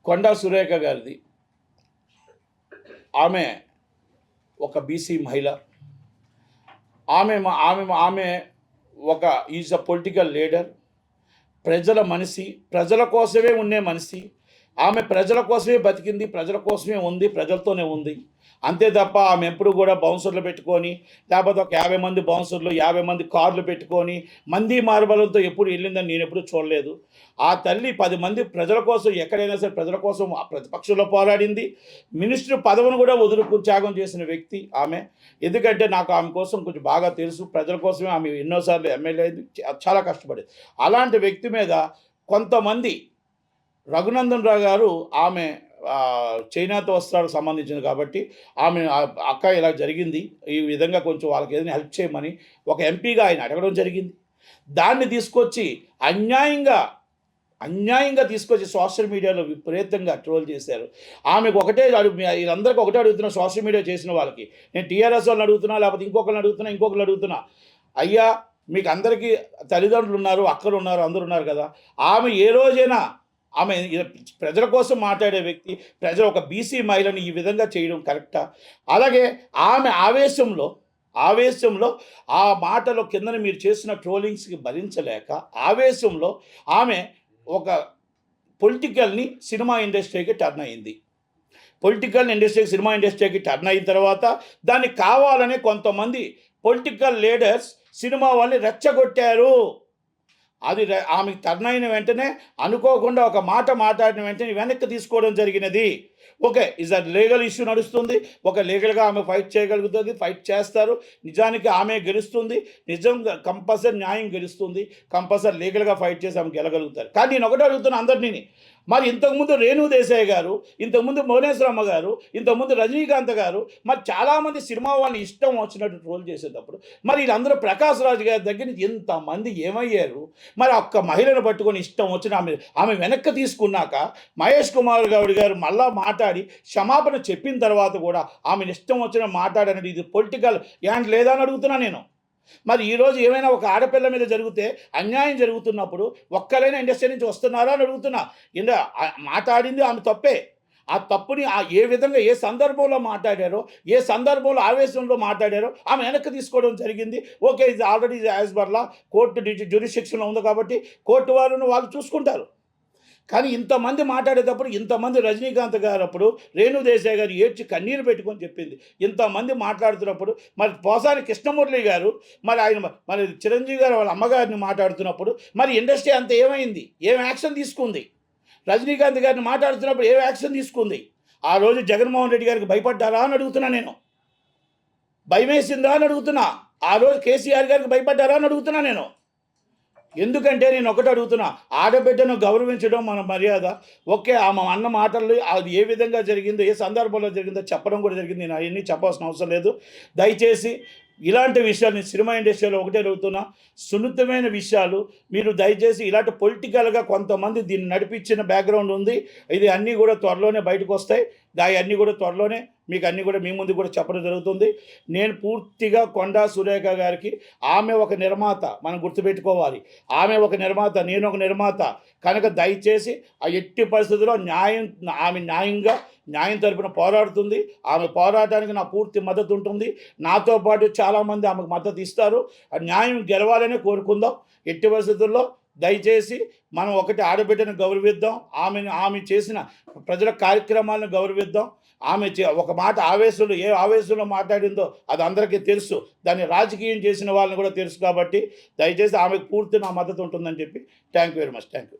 కొండా సురేఖ గారిది. ఆమె ఒక బీసీ మహిళ. ఆమె ఒక ఈజ్ అ పొలిటికల్ లీడర్. ప్రజల మనిషి, ప్రజల కోసమే ఉండే మనిషి. ఆమె ప్రజల కోసమే బతికింది, ప్రజల కోసమే ఉంది, ప్రజలతోనే ఉంది. అంతే తప్ప ఆమె ఎప్పుడు కూడా బౌన్సర్లు పెట్టుకొని, లేకపోతే ఒక 50 మంది బౌన్సర్లు, 50 మంది కార్లు పెట్టుకొని, మంది మార్బలంతో ఎప్పుడు వెళ్ళిందని నేను ఎప్పుడు చూడలేదు. ఆ తల్లి 10 మంది ప్రజల కోసం, ఎక్కడైనా సరే ప్రజల కోసం ప్రతిపక్షంలో పోరాడింది. మినిస్టర్ పదవిని కూడా త్యాగం చేసిన వ్యక్తి ఆమె. ఎందుకంటే నాకు ఆమె కోసం కొంచెం బాగా తెలుసు. ప్రజల కోసమే ఆమె ఎన్నోసార్లు ఎమ్మెల్యే అయింది, చాలా కష్టపడేది. అలాంటి వ్యక్తి మీద కొంతమంది, రఘునందన్ రావు గారు ఆమె చేనేత వస్త్రాలకు సంబంధించింది కాబట్టి ఆమె అక్క ఇలా జరిగింది, ఈ విధంగా కొంచెం వాళ్ళకి ఏదైనా హెల్ప్ చేయమని ఒక ఎంపీగా ఆయన అడగడం జరిగింది. దాన్ని తీసుకొచ్చి అన్యాయంగా తీసుకొచ్చి సోషల్ మీడియాలో విపరీతంగా ట్రోల్ చేశారు. ఆమెకు ఒకటే వీళ్ళందరికీ ఒకటే అడుగుతున్నా, సోషల్ మీడియా చేసిన వాళ్ళకి. నేను టీఆర్ఎస్ వాళ్ళని అడుగుతున్నా, లేకపోతే ఇంకొకరిని అడుగుతున్నా. అయ్యా, మీకు అందరికీ తల్లిదండ్రులు ఉన్నారు, అక్కలు ఉన్నారు, అందరు ఉన్నారు కదా. ఆమె ఏ రోజైనా ఆమె ప్రజల కోసం మాట్లాడే వ్యక్తి, ఒక బీసీ మహిళని ఈ విధంగా చేయడం కరెక్టా? అలాగే ఆమె ఆవేశంలో ఆ మాటలో కిందన మీరు చేసిన ట్రోలింగ్స్కి భరించలేక ఆవేశంలో ఆమె ఒక పొలిటికల్ని సినిమా ఇండస్ట్రీకి టర్న్ అయింది. సినిమా ఇండస్ట్రీకి టర్న్ అయిన తర్వాత దాన్ని కావాలనే కొంతమంది పొలిటికల్ లీడర్స్ సినిమా వాళ్ళని రెచ్చగొట్టారు. అది ఆమెకు టర్న్ అయిన వెంటనే అనుకోకుండా ఒక మాట మాట్లాడిన వెంటనే వెనక్కి తీసుకోవడం జరిగినది. Okay, is a legal issue నడుస్తుంది. ఒక లీగల్గా ఆమె ఫైట్ చేయగలుగుతుంది, ఫైట్ చేస్తారు. నిజానికి ఆమె గెలుస్తుంది, నిజంగా కంపల్సరీ న్యాయం గెలుస్తుంది. కంపల్సరీ లీగల్గా ఫైట్ చేసి ఆమె గెలగలుగుతారు. కానీ నేను ఒకటే అడుగుతున్నా అందరినీ, మరి ఇంతకుముందు రేణు దేశాయ్ గారు, ఇంతకుముందు భువనేశ్వరమ్మ గారు, ఇంతకుముందు రజనీకాంత్ గారు, మరి చాలామంది సినిమా వాళ్ళని ఇష్టం వచ్చినట్టు ట్రోల్ చేసేటప్పుడు మరి వీళ్ళందరూ ప్రకాష్ రాజ్ గారి దగ్గర నుంచి ఇంతమంది ఏమయ్యారు? మరి ఒక్క మహిళను పట్టుకొని ఇష్టం వచ్చిన ఆమె వెనక్కి తీసుకున్నాక మహేష్ కుమార్ గౌడ్ గారు మళ్ళా మాట్లాడి క్షమాపణ చెప్పిన తర్వాత కూడా ఆమెను ఇష్టం వచ్చిన మాట్లాడనేది ఇది పొలిటికల్ యాండ్ లేదా అని అడుగుతున్నా నేను. మరి ఈరోజు ఏమైనా ఒక ఆడపిల్ల మీద జరిగితే, అన్యాయం జరుగుతున్నప్పుడు ఒక్కరైనా ఇండస్ట్రీ నుంచి వస్తున్నారా అని అడుగుతున్నా. మాట్లాడింది ఆమె తప్పే. ఆ తప్పుని ఏ విధంగా, ఏ సందర్భంలో మాట్లాడారో, ఏ సందర్భంలో ఆవేశంలో మాట్లాడారో ఆమె వెనక్కి తీసుకోవడం జరిగింది. ఓకే, ఇది ఆల్రెడీ యాజ్ బర్లా కోర్టు జ్యురిస్డిక్షన్లో ఉంది కాబట్టి కోర్టు వాళ్ళు చూసుకుంటారు. కానీ ఇంతమంది మాట్లాడేటప్పుడు, ఇంతమంది రజనీకాంత్ గారు అప్పుడు రేణు దేశాయ్ గారు ఏడ్చి కన్నీరు పెట్టుకొని చెప్పింది. ఇంతమంది మాట్లాడుతున్నప్పుడు మరి పోసాని కృష్ణమురళి గారు, మరి చిరంజీవి గారు వాళ్ళ అమ్మగారిని మాట్లాడుతున్నప్పుడు మరి ఇండస్ట్రీ అంతా ఏమైంది? ఏం యాక్షన్ తీసుకుంది? రజనీకాంత్ గారిని మాట్లాడుతున్నప్పుడు ఏం యాక్షన్ తీసుకుంది? ఆ రోజు జగన్మోహన్ రెడ్డి గారికి భయపడ్డారా అని అడుగుతున్నా నేను. భయమేసిందా అని అడుగుతున్నా. ఆ రోజు కేసీఆర్ గారికి భయపడ్డారా అని అడుగుతున్నా నేను. ఎందుకంటే నేను ఒకటి అడుగుతున్నా, ఆడబిడ్డను గౌరవించడం మన మర్యాద. ఓకే, ఆమె అన్న మాటలు అది ఏ విధంగా జరిగిందో, ఏ సందర్భంలో జరిగిందో చెప్పడం కూడా జరిగింది. నేను అవన్నీ చెప్పాల్సిన అవసరం లేదు. దయచేసి ఇలాంటి విషయాలు సినిమా ఇండస్ట్రీలో ఒకటే అడుగుతున్నా, సున్నితమైన విషయాలు మీరు దయచేసి ఇలాంటి పొలిటికల్గా కొంతమంది దీన్ని నడిపించిన బ్యాక్గ్రౌండ్ ఉంది. ఇది అన్నీ కూడా త్వరలోనే బయటకు వస్తాయి. అన్నీ కూడా త్వరలోనే మీకు అన్నీ కూడా మీ ముందు కూడా చెప్పడం జరుగుతుంది. నేను పూర్తిగా కొండా సురేఖ గారికి, ఆమె ఒక నిర్మాత, మనం గుర్తుపెట్టుకోవాలి. ఆమె ఒక నిర్మాత, నేను ఒక నిర్మాత కనుక దయచేసి ఆ ఎట్టి పరిస్థితుల్లో ఆమె న్యాయం తరపున పోరాడుతుంది. ఆమె పోరాటానికి నా పూర్తి మద్దతు ఉంటుంది. నాతో పాటు చాలామంది ఆమెకు మద్దతు ఇస్తారు. ఆ న్యాయం గెలవాలనే కోరుకుందాం. ఎట్టి పరిస్థితుల్లో దయచేసి మనం ఒకటి ఆడబిడ్డను గౌరవిద్దాం. ఆమె చేసిన ప్రజల కార్యక్రమాలను గౌరవిద్దాం. ఆమె ఒక మాట ఏ ఆవేశంలో మాట్లాడిందో అది అందరికీ తెలుసు. దాన్ని రాజకీయం చేసిన వాళ్ళని కూడా తెలుసు. కాబట్టి దయచేసి ఆమెకు పూర్తి నా మద్దతు ఉంటుందని చెప్పి thank you very much. Thank you.